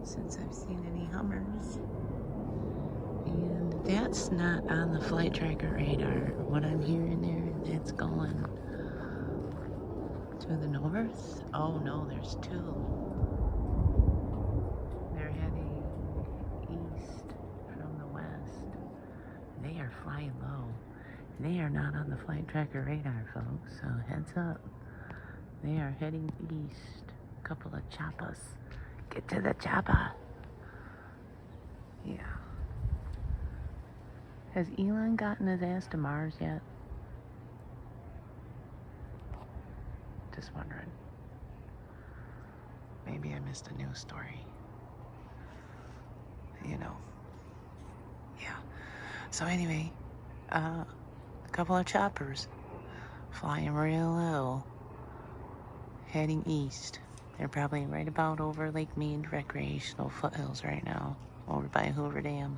since I've seen any Hummers. And that's not on the flight tracker radar. What I'm hearing there, that's going to the north. Oh no, there's two. They're heading east from the west. They are flying low. They are not on the flight tracker radar, folks, so heads up. They are heading east. A couple of choppas. Get to the choppa. Yeah. Has Elon gotten his ass to Mars yet? Just wondering. Maybe I missed a news story. You know. Yeah. So anyway, a couple of choppers flying real low, heading east. They're probably right about over Lake Mead Recreational Foothills right now, over by Hoover Dam.